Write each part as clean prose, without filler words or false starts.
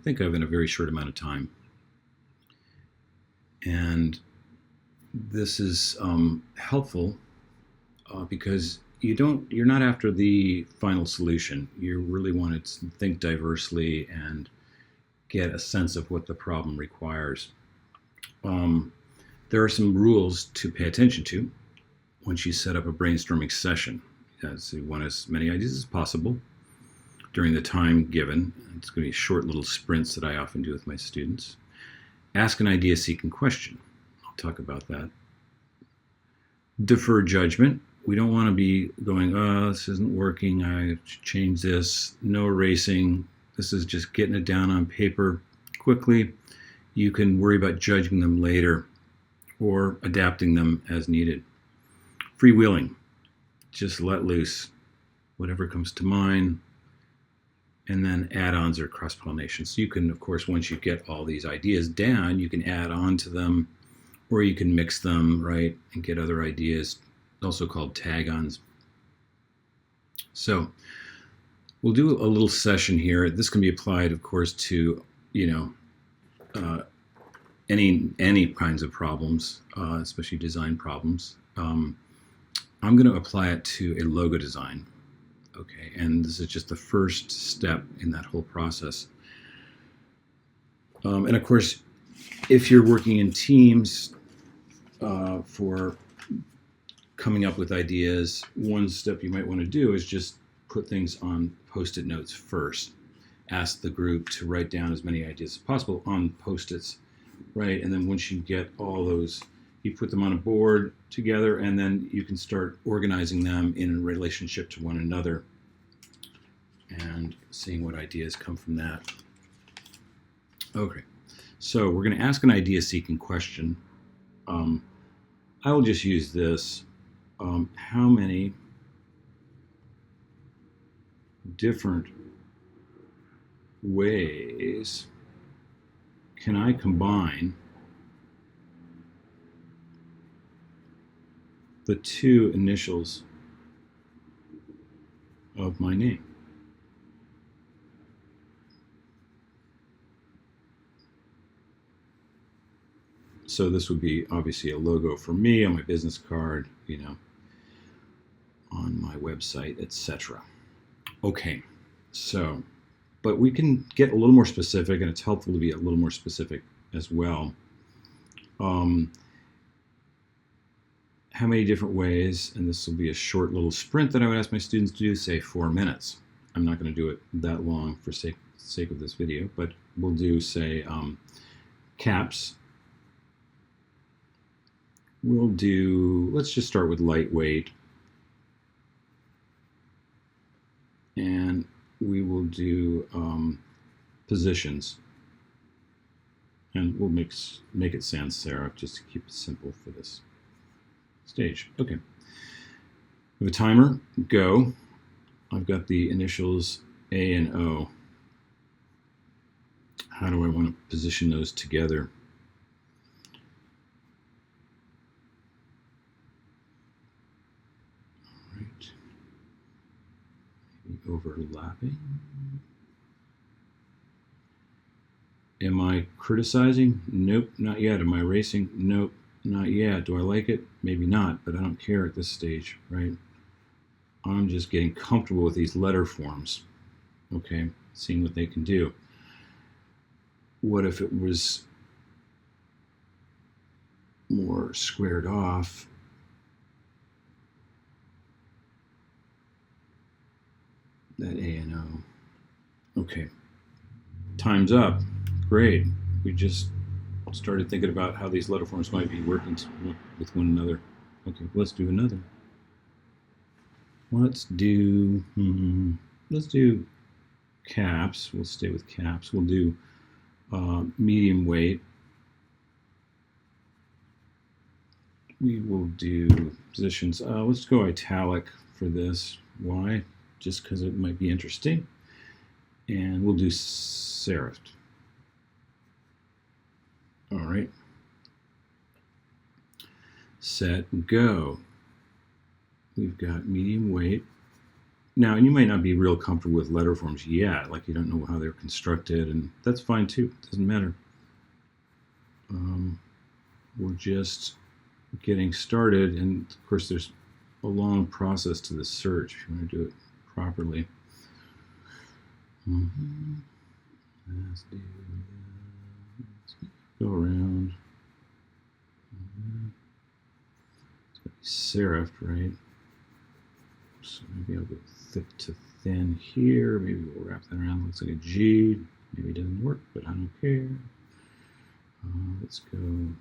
think of in a very short amount of time. And this is helpful because you're not after the final solution. You really want to think diversely and get a sense of what the problem requires. There are some rules to pay attention to once you set up a brainstorming session. So you want as many ideas as possible during the time given. It's going to be short little sprints that I often do with my students. Ask an idea-seeking question. I'll talk about that. Defer judgment. We don't want to be going, oh, this isn't working, I should change this. No erasing. This is just getting it down on paper quickly. You can worry about judging them later or adapting them as needed. Freewheeling. Just let loose whatever comes to mind, and then add-ons or cross-pollination. So you can, of course, once you get all these ideas down, you can add on to them, or you can mix them, right, and get other ideas, also called tag-ons. So we'll do a little session here. This can be applied, of course, to, any kinds of problems, especially design problems. I'm going to apply it to a logo design. Okay, and this is just the first step in that whole process. And of course, if you're working in teams for coming up with ideas, one step you might want to do is just put things on Post-it notes first. Ask the group to write down as many ideas as possible on Post-its, right? And then once you get all those, you put them on a board together, and then you can start organizing them in relationship to one another and seeing what ideas come from that. Okay, so we're going to ask an idea-seeking question. I will just use this. How many different ways can I combine the two initials of my name? So this would be obviously a logo for me on my business card, on my website, etc. Okay, so, but we can get a little more specific, and it's helpful to be a little more specific as well. How many different ways, and this will be a short little sprint that I would ask my students to do, say 4 minutes. I'm not going to do it that long for sake of this video, but we'll do, say, caps. We'll do, let's just start with lightweight. And we will do positions. And we'll make it sans serif just to keep it simple for this stage. Okay. We have a timer, go. I've got the initials A and O. How do I want to position those together? All right. Maybe overlapping. Am I criticizing? Nope, not yet. Am I erasing? Nope, not yet. Do I like it? Maybe not, but I don't care at this stage, right? I'm just getting comfortable with these letter forms, okay? Seeing what they can do. What if it was more squared off? That A and O. Okay, time's up. Great. We just started thinking about how these letter forms might be working with one another. Okay, let's do another. Let's do caps. We'll stay with caps. We'll do medium weight. We will do positions. Let's go italic for this. Why? Just because it might be interesting. And we'll do serif. All right. Set, go. We've got medium weight. Now, and you might not be real comfortable with letter forms yet, like you don't know how they're constructed, and that's fine too. It doesn't matter. We're just getting started, and of course there's a long process to the search if you want to do it properly. Let's go around. It's got to be serifed, right? So maybe I'll go thick to thin here. Maybe we'll wrap that around. Looks like a G. Maybe it doesn't work, but I don't care. Let's go.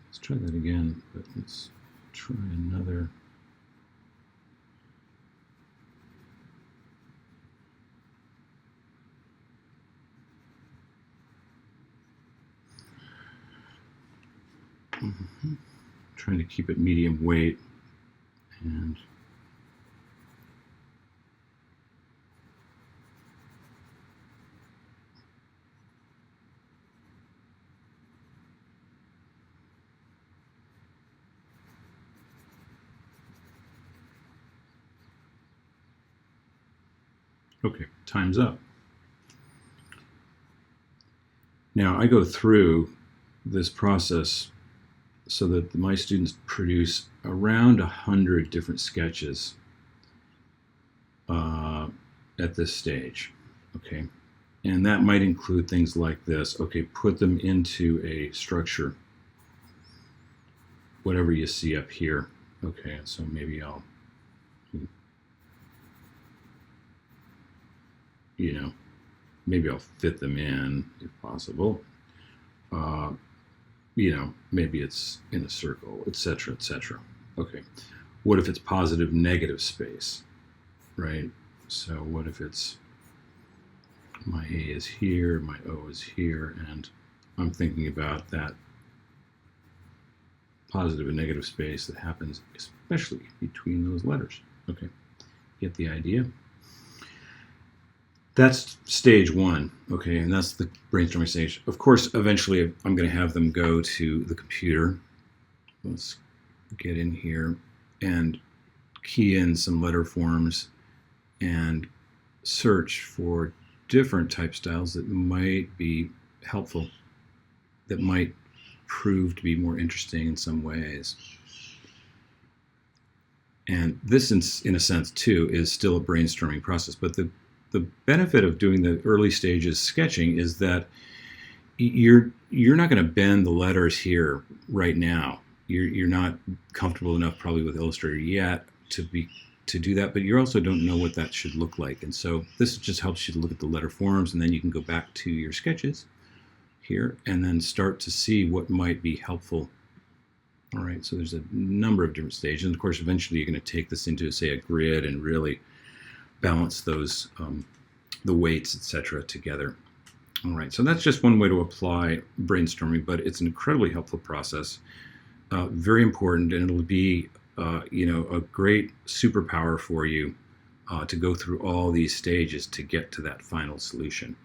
Let's try that again, but let's try another. Trying to keep it medium weight, and okay, time's up. Now I go through this process so that my students produce around 100 different sketches at this stage, okay? And that might include things like this. Okay, put them into a structure, whatever you see up here. Okay, so maybe I'll, maybe I'll fit them in if possible. Maybe it's in a circle, etc., etc. Okay, what if it's positive, negative space, right? So what if it's my A is here, my O is here, and I'm thinking about that positive and negative space that happens especially between those letters. Okay, get the idea? That's stage one, okay, and that's the brainstorming stage. Of course, eventually I'm going to have them go to the computer. Let's get in here and key in some letter forms and search for different type styles that might be helpful, that might prove to be more interesting in some ways. And this, in a sense, too, is still a brainstorming process, but the benefit of doing the early stages sketching is that you're not going to bend the letters here right now. You're not comfortable enough probably with Illustrator yet to do that, but you also don't know what that should look like. And so this just helps you to look at the letter forms, and then you can go back to your sketches here and then start to see what might be helpful. All right, so there's a number of different stages. And of course, eventually you're going to take this into, say, a grid and really balance those, the weights, etc., together. All right, so that's just one way to apply brainstorming, but it's an incredibly helpful process, very important, and it'll be, a great superpower for you to go through all these stages to get to that final solution.